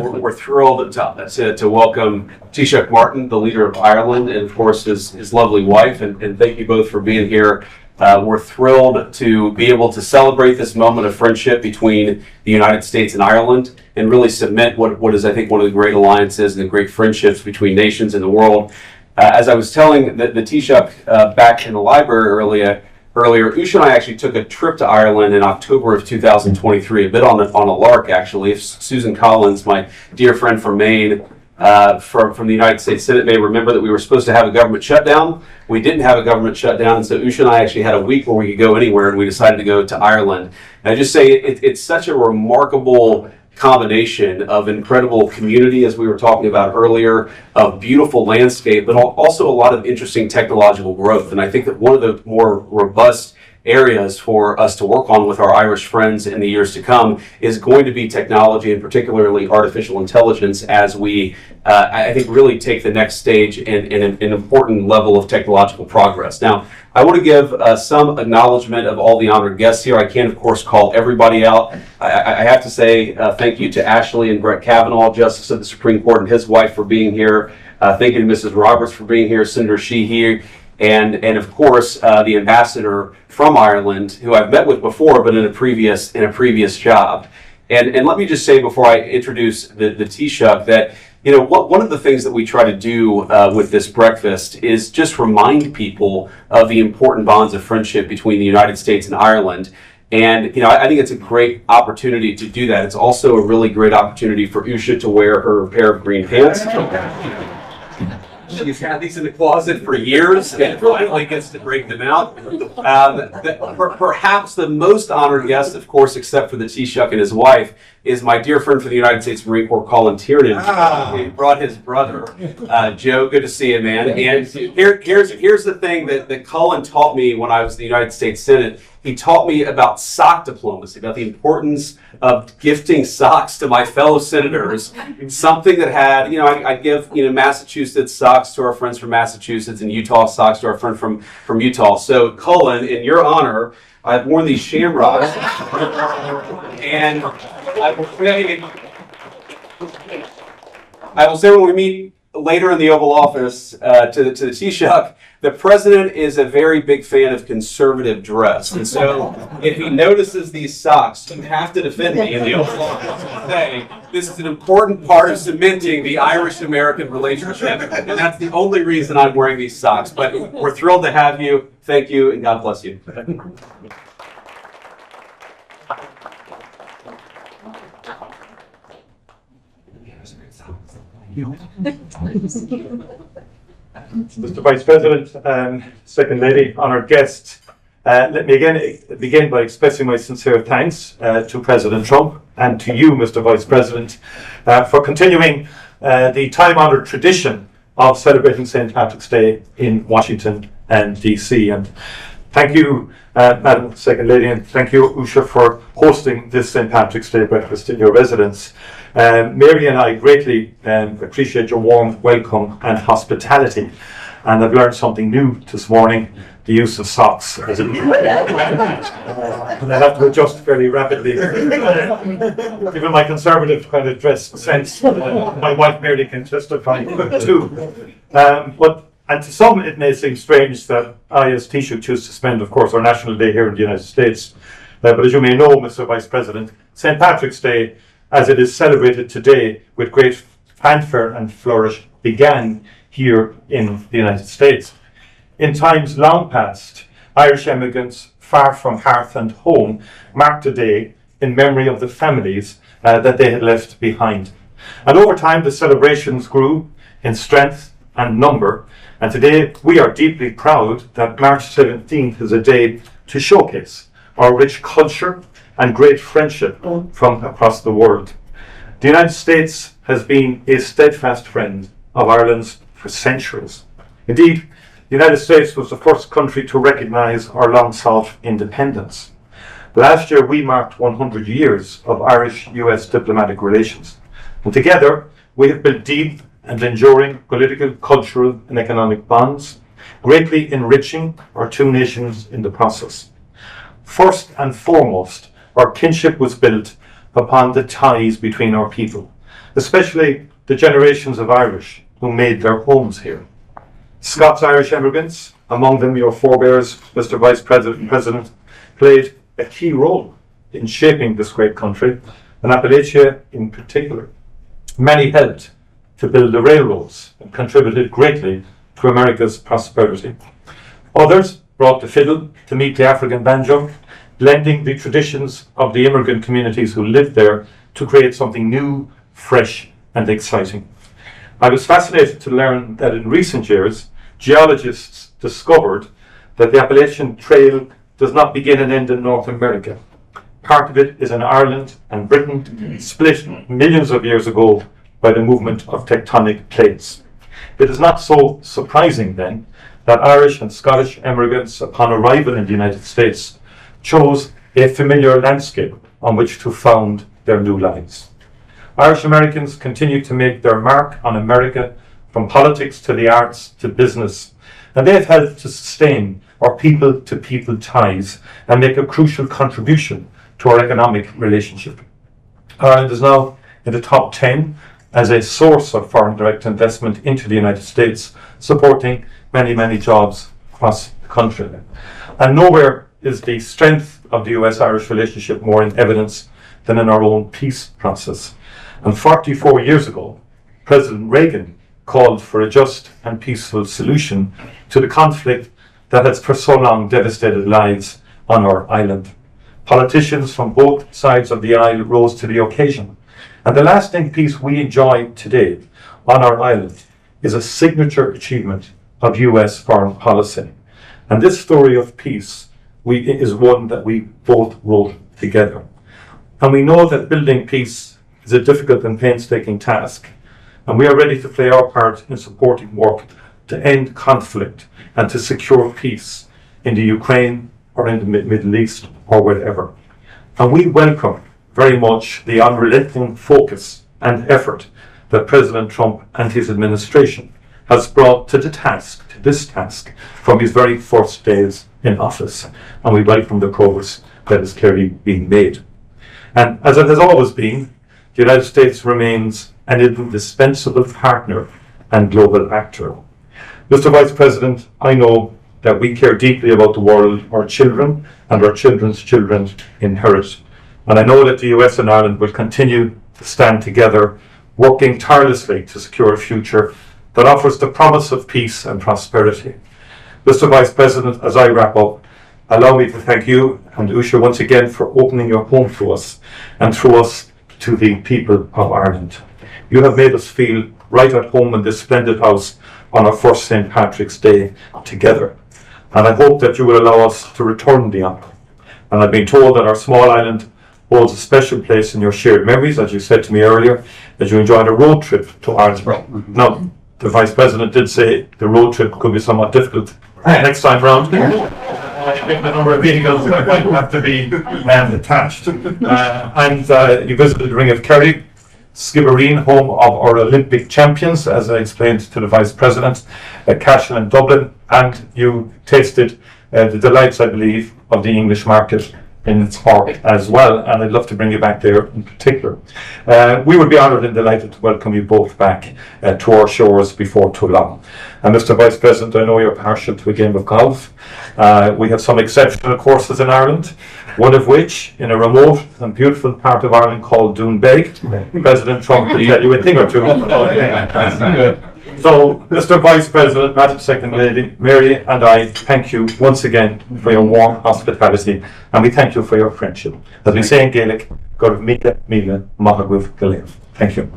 We're thrilled to welcome Taoiseach Martin, the leader of Ireland, and of course his lovely wife, and thank you both for being here. We're thrilled to be able to celebrate this moment of friendship between the United States and Ireland and really cement what is, I think, one of the great alliances and the great friendships between nations in the world. As I was telling the Taoiseach back in the library earlier, Usha and I actually took a trip to Ireland in October of 2023, a bit on a lark, actually. If Susan Collins, my dear friend from Maine, from the United States Senate, may remember that we were supposed to have a government shutdown. We didn't have a government shutdown, and so Usha and I actually had a week where we could go anywhere, and we decided to go to Ireland. And I just say it's such a remarkable combination of incredible community, as we were talking about earlier, of beautiful landscape, but also a lot of interesting technological growth. And I think that one of the more robust areas for us to work on with our Irish friends in the years to come is going to be technology, and particularly artificial intelligence, as we, I think, really take the next stage in an important level of technological progress. Now, I want to give some acknowledgement of all the honored guests here. I can't, of course, call everybody out. I have to say thank you to Ashley and Brett Kavanaugh, Justice of the Supreme Court, and his wife for being here. Thank you to Mrs. Roberts for being here, Senator Sheehy, and of course the ambassador from Ireland, who I've met with before, but in a previous job. And let me just say before I introduce the Taoiseach that one of the things that we try to do with this breakfast is just remind people of the important bonds of friendship between the United States and Ireland. And I think it's a great opportunity to do that. It's also a really great opportunity for Usha to wear her pair of green pants. She's had these in the closet for years and finally gets to break them out. Perhaps the most honored guest, of course, except for the Taoiseach and his wife, is my dear friend from the United States Marine Corps, Colin Tiernan. He brought his brother, Joe. Good to see you, man. And here's the thing that Colin taught me when I was in the United States Senate. He taught me about sock diplomacy, about the importance of gifting socks to my fellow senators. Something that had, I give, Massachusetts socks to our friends from Massachusetts and Utah socks to our friend from Utah. So, Colin, in your honor, I've worn these shamrocks, and I will say when we meet later in the Oval Office to the Taoiseach, the president is a very big fan of conservative dress. And so if he notices these socks, you have to defend me in the Oval Office and say, this is an important part of cementing the Irish-American relationship. And that's the only reason I'm wearing these socks. But we're thrilled to have you. Thank you, and God bless you. Mr. Vice President, Second Lady, honoured guests, let me again begin by expressing my sincere thanks to President Trump and to you, Mr. Vice President, for continuing the time-honoured tradition of celebrating St. Patrick's Day in Washington and DC. And thank you, Madam Second Lady, and thank you, Usha, for hosting this St. Patrick's Day breakfast in your residence. Mary and I greatly appreciate your warm welcome and hospitality, and I've learned something new this morning: the use of socks. And I have to adjust fairly rapidly. Given my conservative kind of dress sense, my wife Mary can testify too. And to some it may seem strange that I, as Taoiseach, choose to spend, of course, our National Day here in the United States. But as you may know, Mr. Vice President, St. Patrick's Day, as it is celebrated today with great fanfare and flourish, began here in the United States. In times long past, Irish emigrants far from hearth and home marked a day in memory of the families that they had left behind. And over time, the celebrations grew in strength and number. And today, we are deeply proud that March 17th is a day to showcase our rich culture and great friendship from across the world. The United States has been a steadfast friend of Ireland's for centuries. Indeed, the United States was the first country to recognise our long-sought independence. Last year, we marked 100 years of Irish-US diplomatic relations. And together, we have built deep and enduring political, cultural and economic bonds, greatly enriching our two nations in the process. First and foremost, our kinship was built upon the ties between our people, especially the generations of Irish who made their homes here. Scots-Irish immigrants, among them your forebears, Mr. Vice President, played a key role in shaping this great country, and Appalachia in particular. Many helped to build the railroads and contributed greatly to America's prosperity. Others brought the fiddle to meet the African banjo, blending the traditions of the immigrant communities who lived there to create something new, fresh, and exciting. I was fascinated to learn that in recent years, geologists discovered that the Appalachian Trail does not begin and end in North America. Part of it is in Ireland and Britain, split millions of years ago by the movement of tectonic plates. It is not so surprising then that Irish and Scottish immigrants, upon arrival in the United States, chose a familiar landscape on which to found their new lives. Irish Americans continue to make their mark on America, from politics to the arts to business, and they have helped to sustain our people-to-people ties and make a crucial contribution to our economic relationship. Ireland is now in the top 10 as a source of foreign direct investment into the United States, supporting many, many jobs across the country. And nowhere is the strength of the US-Irish relationship more in evidence than in our own peace process. And 44 years ago, President Reagan called for a just and peaceful solution to the conflict that has for so long devastated lives on our island. Politicians from both sides of the aisle rose to the occasion. And the lasting peace we enjoy today on our island is a signature achievement of US foreign policy. And this story of peace is one that we both wrote together. And we know that building peace is a difficult and painstaking task. And we are ready to play our part in supporting work to end conflict and to secure peace in the Ukraine or in the Middle East or wherever. And we welcome very much the unrelenting focus and effort that President Trump and his administration has brought to this task, from his very first days in office. And we welcome the progress that is clearly being made. And as it has always been, the United States remains an indispensable partner and global actor. Mr. Vice President, I know that we care deeply about the world our children and our children's children inherit. And I know that the US and Ireland will continue to stand together, working tirelessly to secure a future that offers the promise of peace and prosperity. Mr. Vice President, as I wrap up, allow me to thank you and Usha once again for opening your home to us and through us to the people of Ireland. You have made us feel right at home in this splendid house on our first St. Patrick's Day together. And I hope that you will allow us to return the honour. And I've been told that our small island holds a special place in your shared memories, as you said to me earlier, that you enjoyed a road trip to Ireland. Now, the Vice President did say the road trip could be somewhat difficult next time round. I think the number of vehicles are going to have to be attached. And you visited the Ring of Kerry, Skibbereen, home of our Olympic champions, as I explained to the Vice President, Cashel and Dublin, and you tasted the delights, I believe, of the English market in its heart as well, and I'd love to bring you back there in particular. We would be honoured and delighted to welcome you both back to our shores before too long. And Mr. Vice President, I know you're partial to a game of golf. We have some exceptional courses in Ireland, one of which, in a remote and beautiful part of Ireland called Doonbeg, President Trump will tell you a thing or two. So, Mr. Vice President, Madam Second Lady, Mary and I thank you once again for your warm hospitality, and we thank you for your friendship. As we say in Gaelic, Gurv Mila Mila Mahagwif Galev. Thank you.